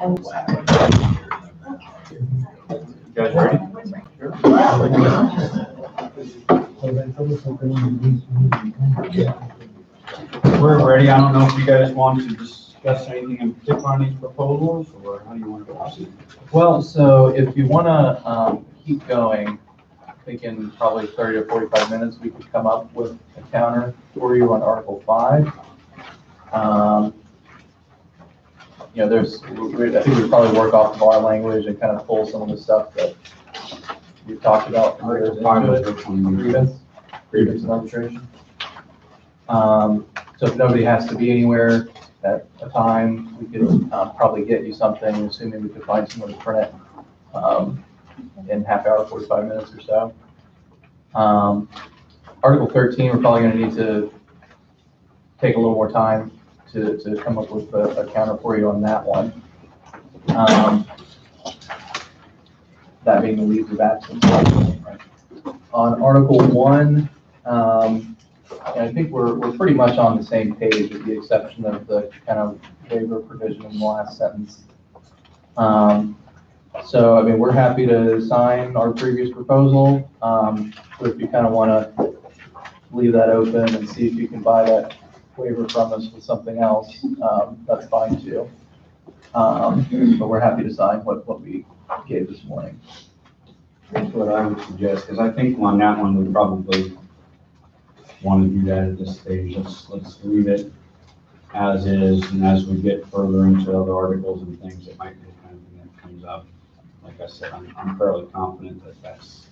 You guys ready? We're ready. I don't know if you guys want to discuss anything in particular on these proposals, or how do you want to proceed? Well, so if you want to keep going, thinking probably 30 to 45 minutes, we could come up with a counter for you on Article 5. You know, I think we'd probably work off of our language and kind of pull some of the stuff that we've talked about from Article years 5 into is it. which one? Grievance and arbitration. So if nobody has to be anywhere at a time, we could probably get you something, assuming we could find someone to print it in half hour, 45 minutes or so. Article 13, we're probably going to need to take a little more time to come up with a counter for you on that one. That being the leaves of absence. On Article 1, I think we're pretty much on the same page with the exception of the kind of waiver provision in the last sentence. So, I mean, we're happy to sign our previous proposal. So if you kind of want to leave that open and see if you can buy that waiver from us with something else, that's fine too. But we're happy to sign what we gave this morning. That's what I would suggest, because I think on that one, we probably want to do that at this stage. Let's leave it as is, and as we get further into other articles and things, it might be the kind of thing that comes up. Like I said, I'm fairly confident that that's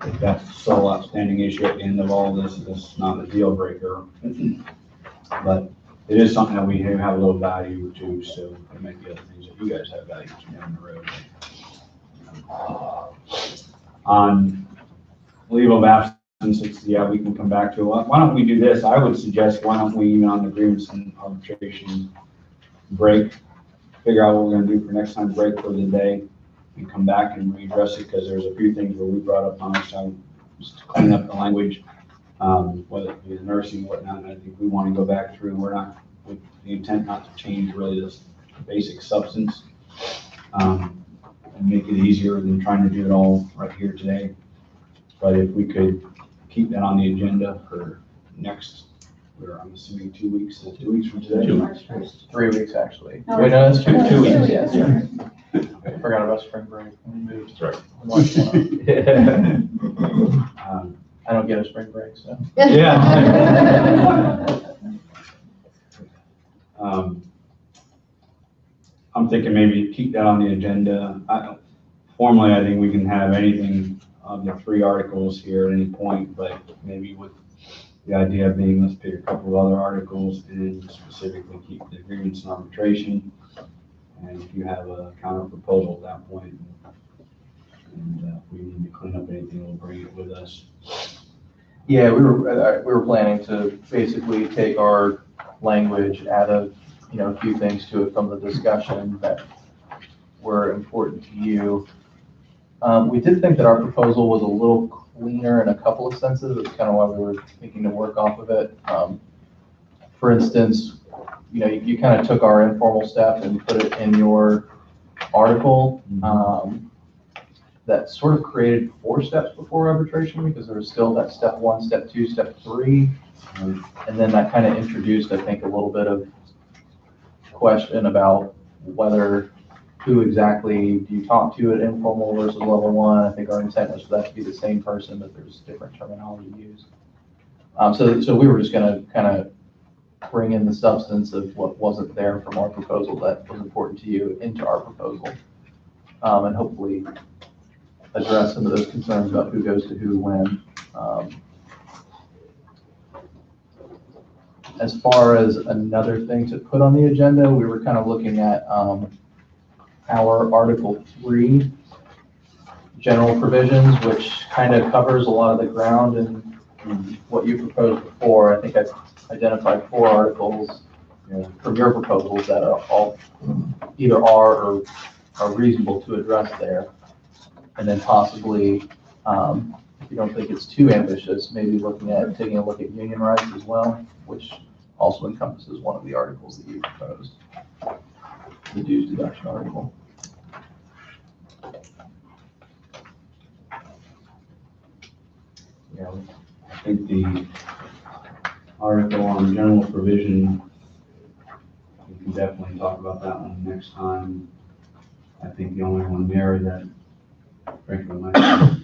the sole outstanding issue at the end of all this. It's not a deal breaker, but it is something that we have a little value to, so there might be other things that you guys have value to down the road. On leave of absence, yeah, we can come back to it. Why don't we do this? I would suggest, why don't we, even on the grievance and arbitration break, figure out what we're going to do for next time, break for the day, and come back and readdress it, because there's a few things where we brought up on our side, just to clean up the language, whether it be the nursing and whatnot, and I think we want to go back through. We're not, with the intent not to change really this basic substance, and make it easier than trying to do it all right here today. But if we could keep that on the agenda for next, I'm assuming 2 weeks, 2 weeks from today? 2 weeks. 3 weeks, actually. No, Wait, no, that's 2 weeks. Yes. I forgot about spring break. That's right. I don't get a spring break, so. Yeah. I'm thinking maybe keep that on the agenda. Formally, I think we can have anything of the 3 articles here at any point, but maybe with the idea being, let's pick a couple of other articles and specifically keep the grievance and arbitration. And if you have a counter proposal at that point, and if we need to clean up anything, we'll bring it with us. Yeah, we were planning to basically take our language, add a few things to it from the discussion that were important to you. We did think that our proposal was a little cleaner in a couple of senses. It's kind of why we were thinking to work off of it. For instance, you kind of took our informal step and put it in your article. That sort of created 4 steps before arbitration, because there was still that step 1, step 2, step 3. And then that kind of introduced, I think, a little bit of question about who exactly do you talk to at informal versus level 1. I think our intent was for that to be the same person, but there's different terminology used. So we were just going to kind of bring in the substance of what wasn't there from our proposal that was important to you into our proposal, and hopefully address some of those concerns about who goes to who when. As far as another thing to put on the agenda, we were kind of looking at our Article 3 general provisions, which kind of covers a lot of the ground in what you proposed before. I think I've identified 4 articles from your proposals that are all either are or are reasonable to address there. And then possibly, if you don't think it's too ambitious, maybe taking a look at union rights as well, which also encompasses one of the articles that you proposed. the dues deduction article. Yeah, I think the article on general provision, we can definitely talk about that one next time. I think the only one there that frankly might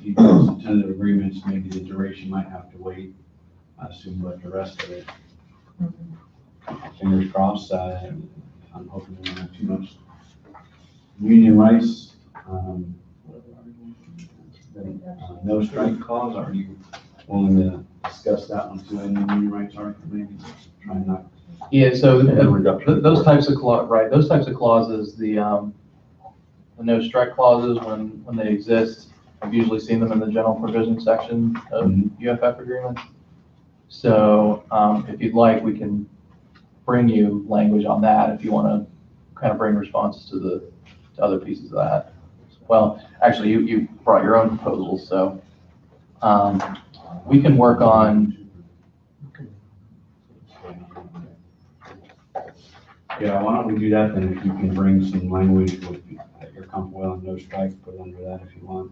be some tentative agreements, maybe the duration might have to wait, I assume, but the rest of it, fingers crossed, I'm hoping we don't have too much union rights. No strike clause, are you willing to discuss that one too, in the union rights article, maybe? Try not. Yeah, so reduction. those types of those types of clauses, the no strike clauses, when they exist, I've usually seen them in the general provision section of UFF agreements. So if you'd like, we can bring you language on that if you want to kind of bring responses to other pieces of that. Well, actually, you brought your own proposals, so we can work on. Yeah, why don't we do that then, if you can bring some language that you're comfortable with on no strike, put under that if you want.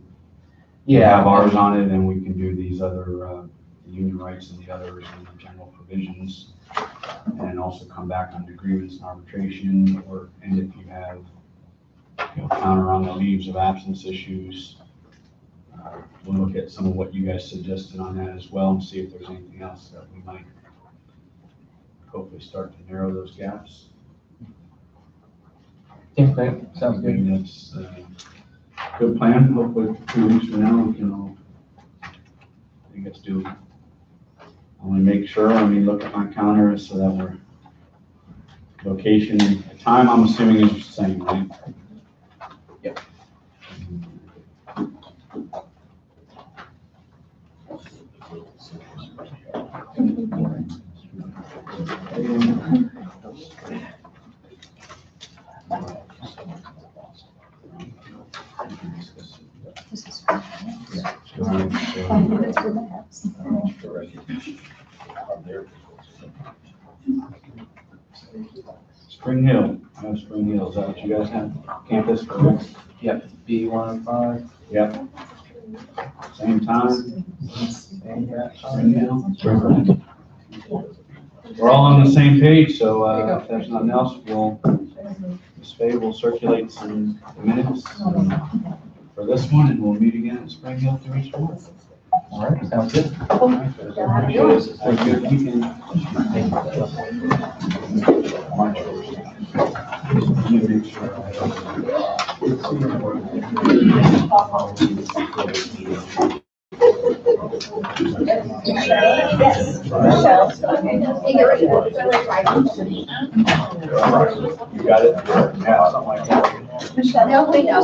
Yeah. Have ours on it, and we can do these other, union rights and the others and the general provisions. And also come back on agreements and arbitration, and if you have, counter on the leaves of absence issues. We'll look at some of what you guys suggested on that as well and see if there's anything else that we might hopefully start to narrow those gaps. Okay, sounds I good. think that's a good plan. Hopefully 2 weeks from now, we can all, I think it's doable. I want to make sure, let me look at my calendar so that we're, location, time I'm assuming is the same, right? Yep. Spring Hill, I have Spring Hill, is that what you guys have? Campus for next? Yep, B105. Yep. Same time? Spring Hill? We're all on the same page, so if there's nothing else, Ms. Fay will circulate some minutes for this one, and we'll meet again at Spring Hill 2 weeks from now. All right, sounds good. Thank you. Have a good weekend. March 1st. Let me make sure I You got it? Yeah, something like that. No, we know.